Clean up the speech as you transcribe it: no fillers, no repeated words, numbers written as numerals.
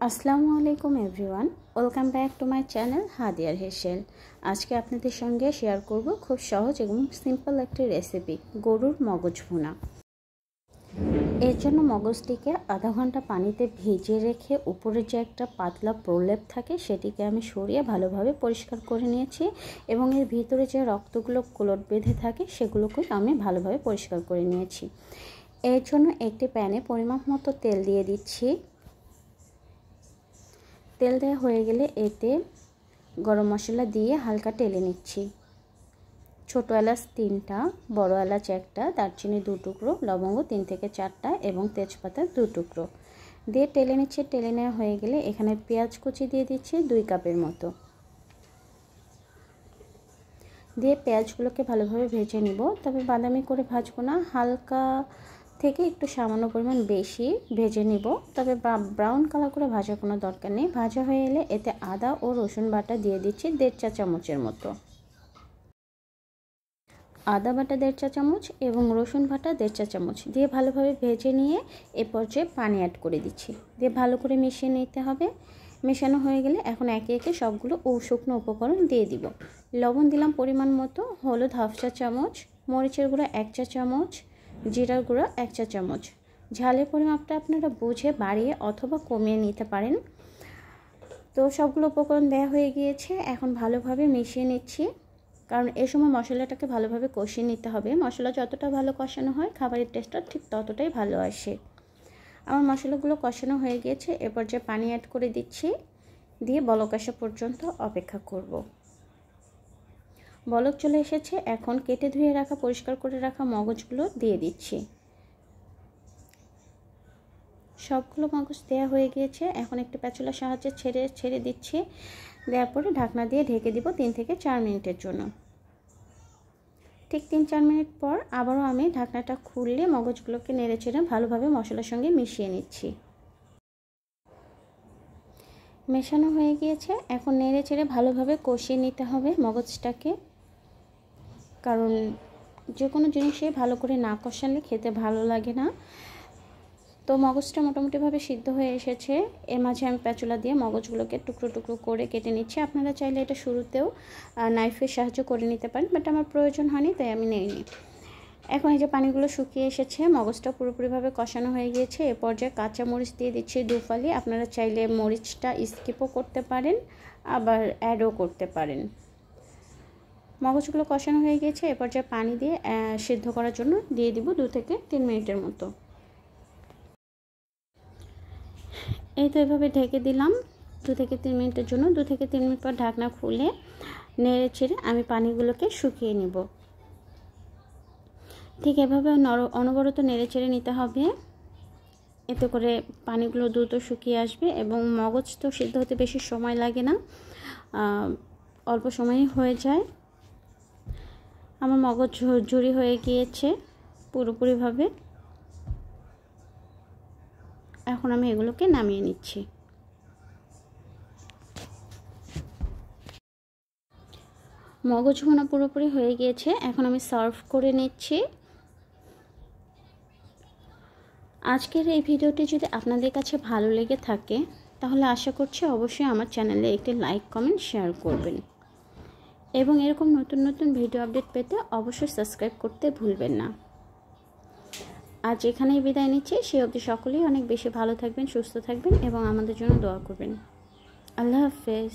আসসালামু আলাইকুম everyone, welcome back to my channel হাদিয়ার হেসেল। আজকে আপনাদের সঙ্গে শেয়ার করব খুব সহজ এবং সিম্পল একটি রেসিপি, গরুর মগজ ভুনা। এর জন্য মগজটিকে আধা ঘন্টা পানিতে ভিজিয়ে রেখে উপরে যে একটা পাতলা প্রলেপ থাকে সেটিকে আমি সরিয়ে ভালোভাবে পরিষ্কার করে নিয়েছি এবং এর ভিতরে যে রক্তগুলো কোলট বেঁধে থাকে সেগুলোকে আমি ভালোভাবে পরিষ্কার করে নিয়েছি। এর জন্য একটি প্যানে পরিমাপ মতো তেল দিয়ে দিচ্ছি। তেল দেওয়া হয়ে গেলে এতে গরম মশলা দিয়ে হালকা টেলে নিচ্ছি। ছোটো এলাচ 3টা, বড় এলাচ 1টা, দারচিনি 2 টুকরো, লবঙ্গ 3 থেকে 4টা এবং তেজপাতা 2 টুকরো দিয়ে টেলে নিচ্ছি। টেলে নেওয়া হয়ে গেলে এখানে পেঁয়াজ কুচি দিয়ে দিচ্ছি 2 কাপের মতো, দিয়ে পেঁয়াজগুলোকে ভালোভাবে ভেজে নিব। তবে বাদামি করে ভাজবো না, হালকা থেকে একটু সামান্য পরিমাণ বেশি ভেজে নিব। তবে ব্রাউন কালার করে ভাজার কোনো দরকার নেই। ভাজা হয়ে এলে এতে আদা ও রসুন বাটা দিয়ে দিচ্ছি 1.5 চা চামচের মতো। আদা বাটা 1.5 চা চামচ এবং রসুন বাটা 1.5 চা চামচ দিয়ে ভালোভাবে ভেজে নিয়ে এ পর্যায়ে পানি অ্যাড করে দিচ্ছি, দিয়ে ভালো করে মিশিয়ে নিতে হবে। মেশানো হয়ে গেলে এখন একে একে সবগুলো শুকনো উপকরণ দিয়ে দিব। লবণ দিলাম পরিমাণ মতো, হলুদ 1/2 চা চামচ, মরিচের গুঁড়া 1 চা চামচ, জিরার গুঁড়া 1 চা চামচ। ঝালের পরিমাপটা আপনারা বুঝে বাড়িয়ে অথবা কমিয়ে নিতে পারেন। তো সবগুলো উপকরণ দেওয়া হয়ে গিয়েছে, এখন ভালোভাবে মিশিয়ে নিচ্ছি, কারণ এই সময় মশলাটাকে ভালোভাবে কষিয়ে নিতে হবে। মশলা যতটা ভালো কষানো হয় খাবারের টেস্টটা ঠিক ততটাই ভালো আসে। আমার মশলাগুলো কষানো হয়ে গিয়েছে, এরপর যে পানি অ্যাড করে দিচ্ছি, দিয়ে বলক আসা পর্যন্ত অপেক্ষা করব। বলক চলে এসেছে, এখন কেটে ধুয়ে রাখা পরিষ্কার করে রাখা মগজগুলো দিয়ে দিচ্ছি। সবগুলো মগজ দেওয়া হয়ে গিয়েছে, এখন একটি প্যাচুলার সাহায্যে ছেড়ে দিচ্ছি। দেওয়ার পরে ঢাকনা দিয়ে ঢেকে দিব 3 থেকে 4 মিনিটের জন্য। ঠিক 3-4 মিনিট পর আবারও আমি ঢাকনাটা খুললে মগজগুলোকে নেড়েচেড়ে ভালোভাবে মশলার সঙ্গে মিশিয়ে নিচ্ছি। মেশানো হয়ে গিয়েছে, এখন নেড়েচেড়ে ভালোভাবে কষিয়ে নিতে হবে মগজটাকে, কারণ যে কোনো জিনিসই ভালো করে না কষালে খেতে ভালো লাগে না। তো মগজটা মোটামুটিভাবে সিদ্ধ হয়ে এসেছে। এর মাঝে আমি প্যাচুলা দিয়ে মগজগুলোকে টুকরো টুকরো করে কেটে নিচ্ছি। আপনারা চাইলে এটা শুরুতেও নাইফের সাহায্য করে নিতে পারেন, বাট আমার প্রয়োজন হয়নি তাই আমি নেইনি। এখন এই যে পানিগুলো শুকিয়ে এসেছে, মগজটা পুরোপুরিভাবে কষানো হয়ে গিয়েছে। এ পর্যায়ে কাঁচা মরিচ দিয়ে দিচ্ছি 2 ফালি। আপনারা চাইলে মরিচটা স্কিপও করতে পারেন, আবার অ্যাডও করতে পারেন। মগজগুলো কষানো হয়ে গিয়েছে, এ পর্যায়ে পানি দিয়ে সিদ্ধ করার জন্য দিয়ে দিব 2 থেকে 3 মিনিটের মতো। এই তো এভাবে ঢেকে দিলাম 2 থেকে 3 মিনিটের জন্য। 2 থেকে 3 মিনিট পর ঢাকনা খুলে নেড়ে চেড়ে আমি পানিগুলোকে শুকিয়ে নিব। ঠিক এভাবে অনবরত নেড়ে চেড়ে নিতে হবে, এতে করে পানিগুলো দ্রুত শুকিয়ে আসবে এবং মগজ তো সিদ্ধ হতে বেশি সময় লাগে না, অল্প সময়ই হয়ে যায়। আমার মগজ ঝুরি হয়ে গিয়েছে পুরোপুরিভাবে। এখন আমি এগুলোকে নামিয়ে নিচ্ছি। মগজ ভুনা পুরোপুরি হয়ে গিয়েছে, এখন আমি সার্ভ করে নিচ্ছি। আজকের এই ভিডিওটি যদি আপনাদের কাছে ভালো লেগে থাকে তাহলে আশা করছি অবশ্যই আমার চ্যানেলে একটি লাইক, কমেন্ট, শেয়ার করবেন এবং এরকম নতুন নতুন ভিডিও আপডেট পেতে অবশ্যই সাবস্ক্রাইব করতে ভুলবেন না। আজ এখানেই বিদায় নিচ্ছি। সে অবধি সকলেই অনেক বেশি ভালো থাকবেন, সুস্থ থাকবেন এবং আমাদের জন্য দোয়া করবেন। আল্লাহ হাফেজ।